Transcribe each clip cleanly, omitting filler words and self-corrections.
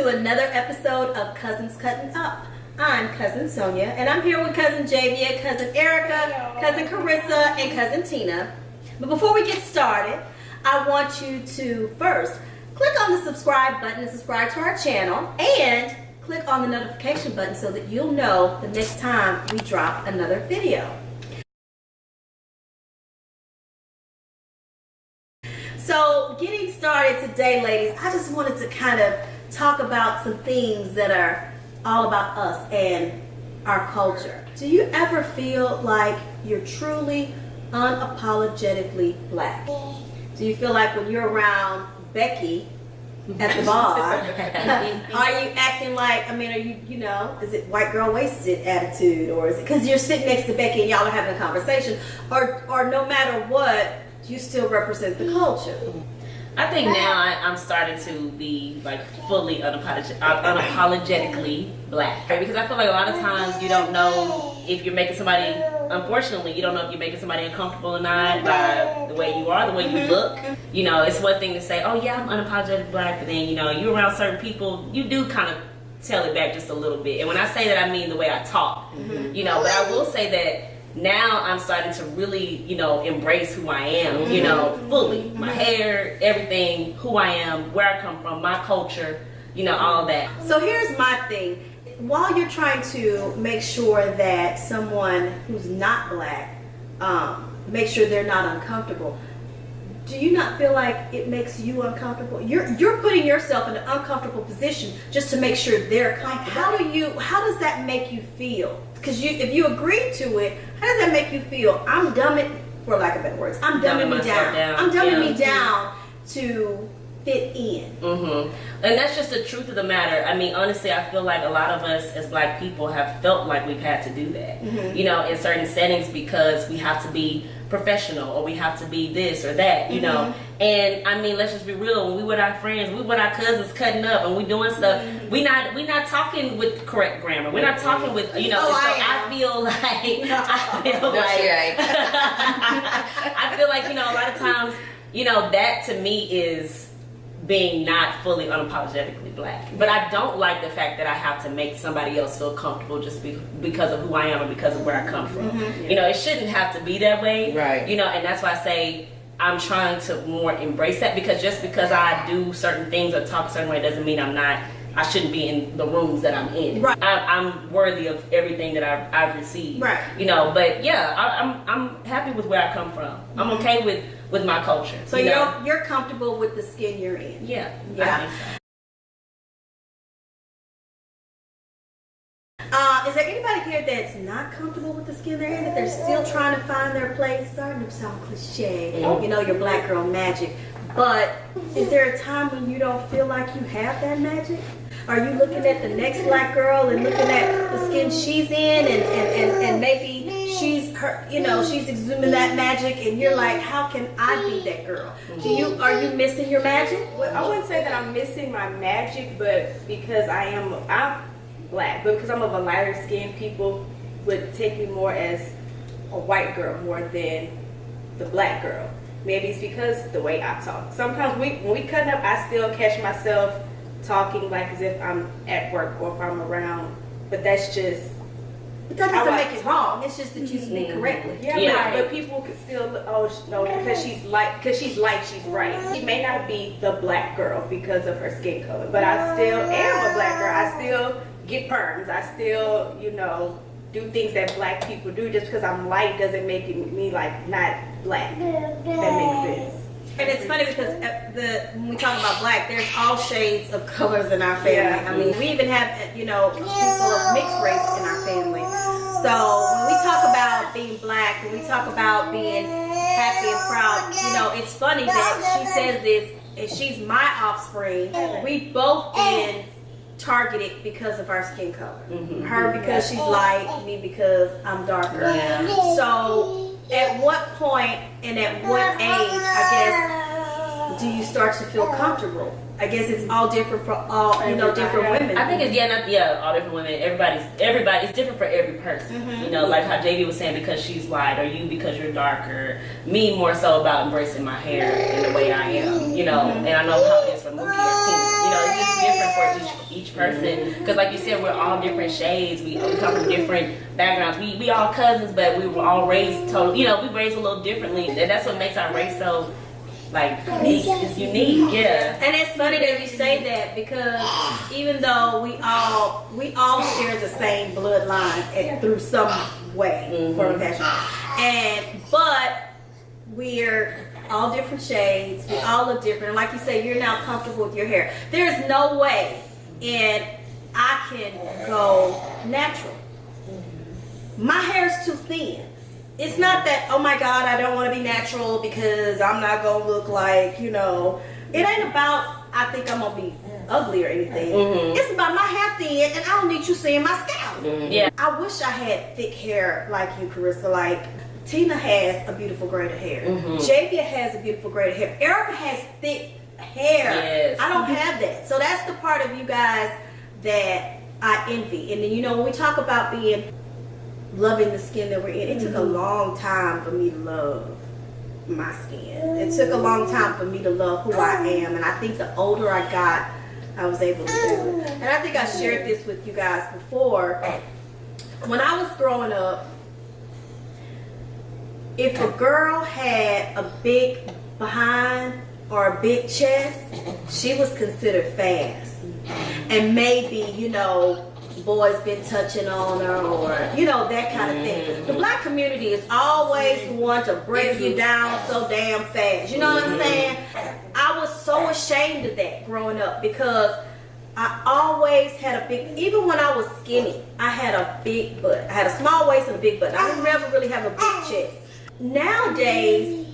to another episode of Kouzins Kuttin Up. I'm Cousin Sonia, and I'm here with Cousin Javia, Cousin Erica, Cousin Carissa, and Cousin Tina. But before we get started, I want you to first click on the subscribe button and subscribe to our channel, and click on the notification button so that you'll know the next time we drop another video. So getting started today, ladies, I just wanted to kind of talk about some things that are all about us and our culture. Do you ever feel like you're truly unapologetically black? Do you feel like when you're around Becky at the bar, are you acting like, are you, is it white girl wasted attitude, or is it because you're sitting next to Becky and y'all are having a conversation, or no matter what, you still represent the culture? I think now I'm starting to be like fully unapologetically black, because I feel like a lot of times you don't know if you're making somebody, unfortunately, you don't know if you're making somebody uncomfortable or not by the way you are, the way you look. You know, it's one thing to say, oh yeah, I'm unapologetically black, but then, you're around certain people, you do kind of tell it back just a little bit. And when I say that, I mean the way I talk, but I will say that now I'm starting to really, embrace who I am, fully. My hair, everything, who I am, where I come from, my culture, all of that. So here's my thing. While you're trying to make sure that someone who's not black, make sure they're not uncomfortable, do you not feel like it makes you uncomfortable? You're putting yourself in an uncomfortable position just to make sure they're comfortable. How does that make you feel? Because if you agree to it, how does that make you feel? I'm dumbing, for lack of better words, I'm dumbing me down. I'm dumbing me down to fit in. And that's just the truth of the matter. I mean, honestly, I feel like a lot of us as black people have felt like we've had to do that, in certain settings, because we have to be professional, or we have to be this or that, And I mean, let's just be real. When we with our friends, we with our cousins cutting up, and we doing stuff. We not talking with correct grammar. We're not talking with I feel like I feel like a lot of times that to me is being not fully unapologetically black. But I don't like the fact that I have to make somebody else feel comfortable just because of who I am or because of where I come from. It shouldn't have to be that way. Right. And that's why I say I'm trying to more embrace that, because just because I do certain things or talk a certain way doesn't mean I shouldn't be in the rooms that I'm in. Right. I'm worthy of everything that I've received. Right. But yeah, I'm happy with where I come from. I'm okay with my culture. So you're comfortable with the skin you're in. Yeah. Yeah. I think so. Is there anybody here that's not comfortable with the skin they're in, that they're still trying to find their place? Starting to sound cliche, your black girl magic. But is there a time when you don't feel like you have that magic? Are you looking at the next black girl and looking at the skin she's in, and maybe she's exhuming that magic, and you're like, how can I be that girl? Are you missing your magic? Well, I wouldn't say that I'm missing my magic, but because I'm black, but because I'm of a lighter skin, people would take me more as a white girl more than the black girl. Maybe it's because the way I talk. Sometimes when we cutting up, I still catch myself talking like as if I'm at work or if I'm around, but that's just. But that doesn't make it wrong. It's just that you speak correctly. Yeah. But people could still, because she's light, she's right. She may not be the black girl because of her skin color, but I still am a black girl. I still get perms. I still, do things that black people do. Just because I'm light doesn't make me like not black. That makes sense. And it's funny because when we talk about black, there's all shades of colors in our family. Yeah. I mean, we even have, people of mixed race in our family. So when we talk about being black, when we talk about being happy and proud, it's funny that she says this, and she's my offspring. We've both been targeted because of our skin color. Her because she's light, me because I'm darker. So at what point and at what age, I guess, do you start to feel comfortable? I guess it's all different for all, different women. I think it's all different women. Everybody's it's different for every person. Like how JV was saying, because she's light, or you because you're darker. Me more so about embracing my hair in the way I am. And I know how it is for Mookie or Tina. it's just different for each person. Because like you said, we're all different shades. We come from different backgrounds. We all cousins, but we were all raised totally, we raised a little differently. And that's what makes our race so, like, it's unique, yeah. And it's funny that you say that, because even though we all share the same bloodline through some way, form of fashion, but we're all different shades. We all look different. And like you say, you're now comfortable with your hair. There's no way, and I can go natural. My hair's too thin. It's not that, oh my God, I don't want to be natural because I'm not going to look like, it ain't about, I think I'm going to be ugly or anything. It's about my hair thin, and I don't need you seeing my scalp. Yeah. I wish I had thick hair like you, Carissa. Like, Tina has a beautiful braid of hair. Javia has a beautiful braid of hair. Erica has thick hair. Yes. I don't have that. So that's the part of you guys that I envy. And then, when we talk about loving the skin that we're in, it took a long time for me to love my skin. It took a long time for me to love who I am. And I think the older I got, I was able to do it. And I think I shared this with you guys before. When I was growing up, if a girl had a big behind or a big chest, she was considered fast. And maybe, boys been touching on her, or that kind of thing. The black community is always the one to break you down so damn fast. You know what I'm saying? I was so ashamed of that growing up, because I always had a big, even when I was skinny, I had a big butt. I had a small waist and a big butt. I didn't never really have a big chest. Nowadays,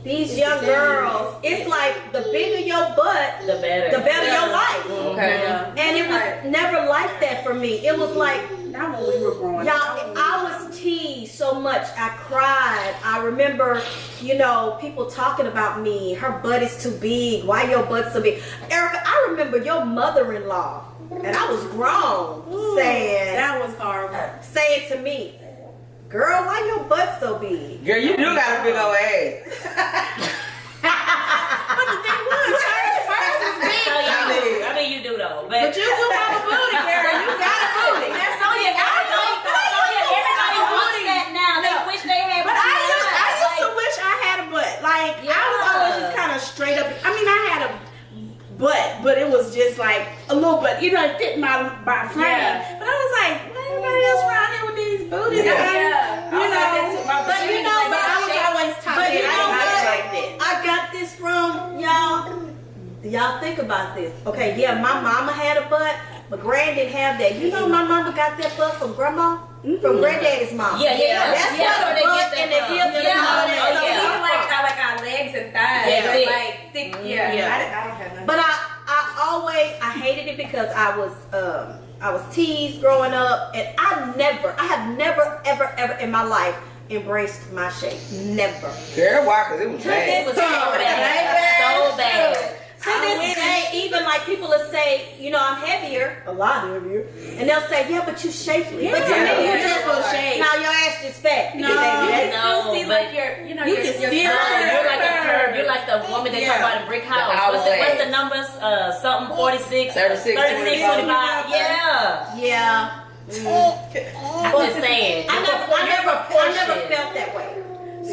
these young girls, it's like the bigger your butt, the better your life. Okay. And it was never like that for me. It was like, Not when we were growing up. I was teased so much. I cried. I remember, people talking about me. Her butt is too big. Why your butt so big? Erica, I remember your mother-in-law, and I was grown, saying, That was horrible. saying to me, girl, why your butt so big? Girl, you do got a big old ass. But the thing was, hers is big. So I mean, you do though. But But you do have a booty, girl. You got a booty. That's so everybody wants that now. They wish they had. But I used to wish I had a butt. Like, I was always just kind of straight up. I mean, I had a butt, but it was just like a little butt. It fit my frame. Yeah. But I was like, why everybody else around here with these booties? But I was always taught but that you know I what? like that. I got this from y'all. Y'all think about this. Okay, yeah, my mama had a butt, but Grand didn't have that. You know, my mama got that butt from grandma, from granddaddy's mom. Yeah. That's where the butt and the hips and all that Oh, stuff. yeah. like our legs and thighs, Yeah, thick. like thick. Yeah. I don't have none. But I hated it because I was teased growing up, and I have never ever in my life embraced my shape. Never. Girl, why? Because it was To this bad. was so bad. So bad. To this day, even like people will say, I'm heavier, a lot heavier, and they'll say, yeah, but you shapely. But to me, you just full shape. now your ass just fat. No, Baby, you that's- No, see, but like your, you can still you're like a curve. You're like the woman they talk about in Brick House. What's the numbers? Something 46, 36, 25. 25. Yeah. yeah. I'm just saying. I never felt that way.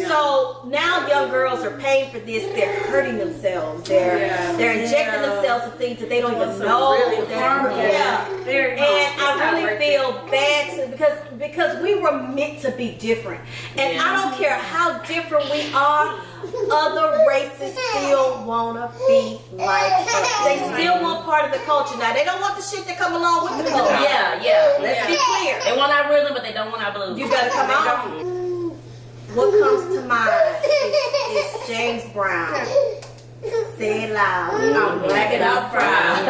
So now young girls are paying for this. They're hurting themselves. They're injecting themselves with things that they don't even know. really harmful. And I really feel bad because we were meant to be different. And I don't care how different we are. Other races still wanna be like us. They still want part of the culture. Now they don't want the shit that come along with the culture. Yeah. Let's be clear. They want our rhythm, but they don't want our blues. You better come on. What comes to mind is James Brown. Say it loud. I'm black and I'm proud.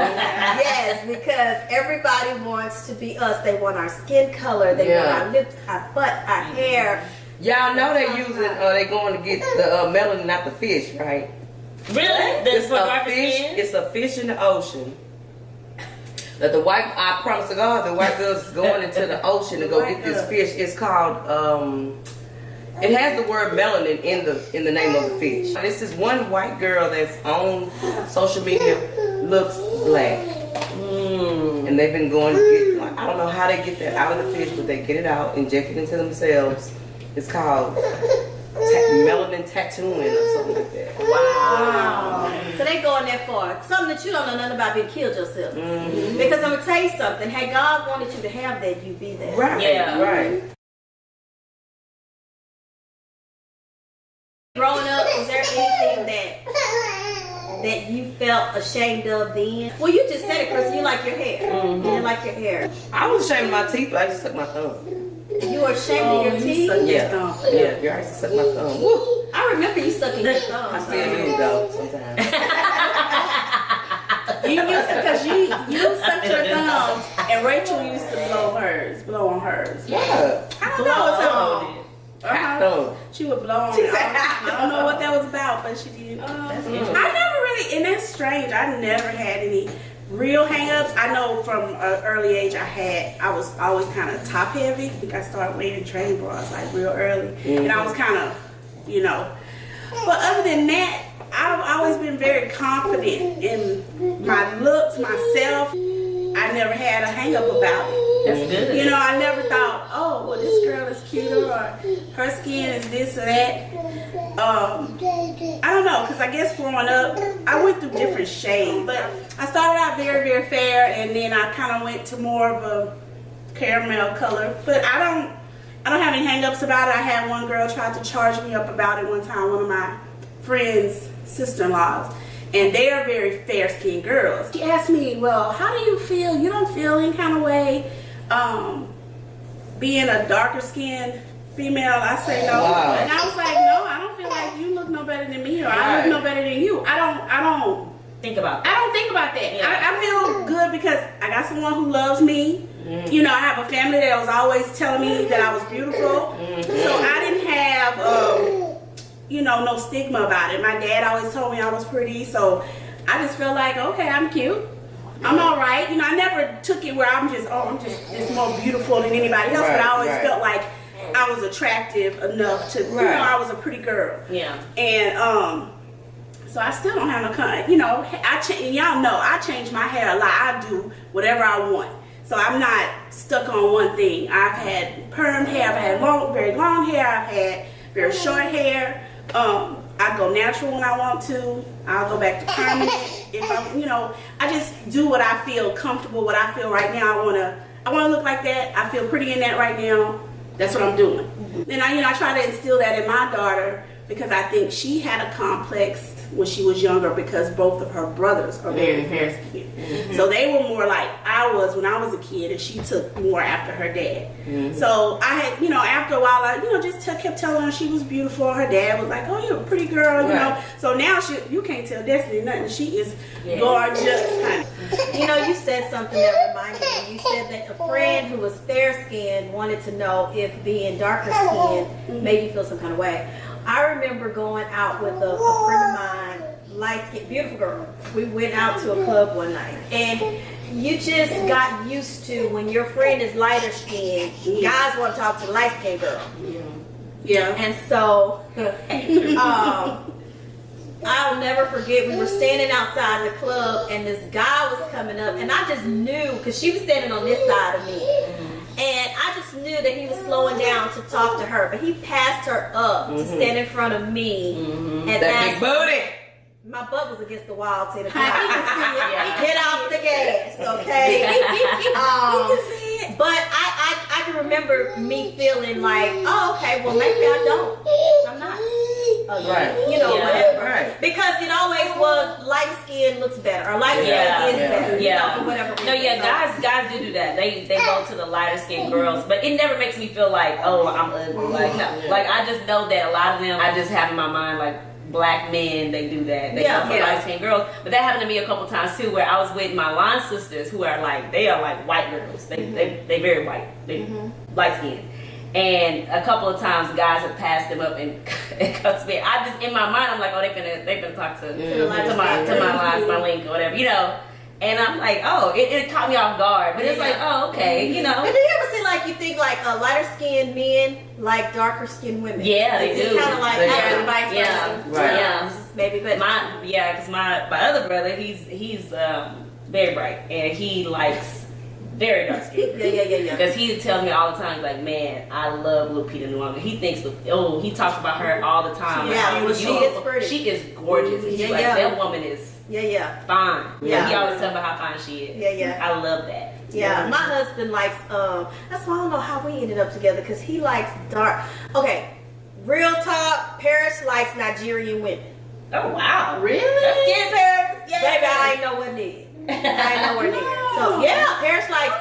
Yes, because everybody wants to be us. They want our skin color. They want our lips, our butt, our hair. Y'all know they using, they going to get the melanin, not the fish, right? Really? It's a fish. It's a fish in the ocean. That I promise to God, the white girls is going into the ocean to go get this fish. It's called It has the word melanin in the name of the fish. This is one white girl that's on social media looks black. And they've been going to get, like, I don't know how they get that out of the fish, but they get it out, inject it into themselves. It's called melanin tattooing or something like that. Wow. So they going that far. Something that you don't know nothing about, being killed yourself. Because I'm gonna tell you something. Had God wanted you to have that, you'd be there. Right. Yeah. Right. Growing up, was there anything that you felt ashamed of then? Well, you just said it, Chris. You like your hair. You didn't like your hair. I was ashamed of my teeth, but I just sucked my thumb. You were ashamed of your teeth? Yeah. Yeah, I used to suck my thumb. Woo. I remember you sucking your thumb. I still do though sometimes. You used to, because you sucked your thumb, and Rachel used to blow on hers. Yeah. I don't know what's up. Thumb. She would blow on it. I don't know what that was about, but she did. I never really, and that's strange. I never had any real hang-ups. I know from an early age I was always kind of top heavy. I think I started wearing train bras like real early, and I was kind of, But other than that, I've always been very confident in my looks, myself. I never had a hang-up about it. That's good. I never thought, oh, well, this girl is cuter, or her skin is this or that. I don't know, because I guess growing up, I went through different shades. But I started out very, very fair, and then I kind of went to more of a caramel color. But I don't have any hang-ups about it. I had one girl try to charge me up about it one time, one of my friends' sister-in-laws. And they are very fair-skinned girls. She asked me, well, how do you feel? You don't feel any kind of way being a darker-skinned female? I say no. Wow. And I was like, no, I don't feel like you look no better than me, or I look no better than you. I don't Think about that. I don't think about that. Yeah. I feel good because I got someone who loves me. I have a family that was always telling me that I was beautiful. So I didn't have no stigma about it. My dad always told me I was pretty, so I just felt like, okay, I'm cute. I'm all right. I never took it where I'm just more beautiful than anybody else, but I always felt like I was attractive enough to, I was a pretty girl. Yeah. And so I still don't have no and y'all know I change my hair a lot. I do whatever I want. So I'm not stuck on one thing. I've had permed hair, I've had very long hair, I've had very short hair. I go natural when I want to. I'll go back to permanent if I just do what I feel comfortable, what I feel right now. I wanna look like that. I feel pretty in that right now. That's what I'm doing. And I try to instill that in my daughter, because I think she had a complex when she was younger because both of her brothers are very fair skinned. So they were more like I was when I was a kid, and she took more after her dad. So I had, after a while, I, just kept telling her she was beautiful. Her dad was like, oh, you're a pretty girl, So now you can't tell Destiny nothing. She is gorgeous, honey. You said something that reminded me. You said that a friend who was fair-skinned wanted to know if being darker-skinned made you feel some kind of way. I remember going out with a friend of mine, light-skinned, beautiful girl. We went out to a club one night, and you just got used to when your friend is lighter skinned, guys want to talk to the light-skinned girl. Yeah. And so, I'll never forget, we were standing outside the club, and this guy was coming up, and I just knew, because she was standing on this side of me. And I just knew that he was slowing down to talk to her, but he passed her up to stand in front of me and That big booty. My butt was against the wall, Tina. Get off the gas, okay? But I can remember me feeling like, oh, okay, well maybe I don't. I'm not. Whatever. Right. Because it always was light skin looks better, or light skin is better. For whatever reason. No, guys do that. They go to the lighter skinned girls, but it never makes me feel like, oh, I'm ugly. Like I just know that a lot of them, I just have in my mind like black men, they do that. They go for light skinned girls. But that happened to me a couple times too, where I was with my line sisters who are like white girls. They very white. They light skinned. And a couple of times guys have passed them up and cuts me. I just, in my mind, I'm like, oh, they finna talk to my link or whatever, And I'm like, oh, it caught me off guard. But it's like, oh, okay, But do you ever see like like you think like lighter skinned men like darker skinned women. Yeah, they do. Kind of like They that, do. vice Yeah, versa. right. Yeah. Maybe, but Because my other brother, he's very bright and he likes very dark skin. yeah. Because he tells me all the time, like, man, I love Lupita Nyong'o. He thinks, he talks about her all the time. Yeah, Like, she is pretty. She is gorgeous. And he's like, Yeah. that woman is Yeah. fine. Yeah. He always tells me how fine she is. Yeah. I love that. Yeah, my husband likes, that's why I don't know how we ended up together, because he likes dark. Okay, real talk, Paris likes Nigerian women. Oh, wow. Really? Skin Paris? Yeah. Baby, Yes. I ain't nowhere near. I ain't nowhere near. So, yeah, Paris likes,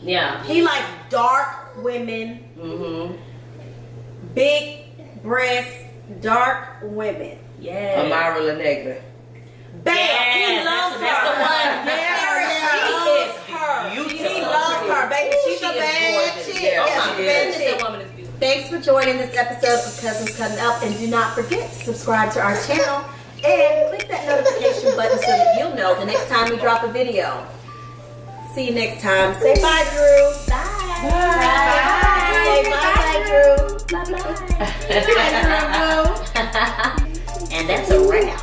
Yeah. he likes dark women, Mm-hmm. big breasts, dark women. Yeah. Amara La Negra. Bam! Yes, He loves that's her. the one. Yeah, Paris, she she is her. beautiful. He loves her, baby. She's She a is bad gorgeous. chick. Yeah, Oh Yeah, my she's a she bad goodness, chick. that woman is beautiful. Thanks for joining this episode of Kouzins Kuttin Up, and do not forget to subscribe to our channel and click that notification button so that you'll know the next time we drop a video. See you next time. Say bye, Drew. Bye. Say bye, Drew. Bye, bye. And that's a wrap.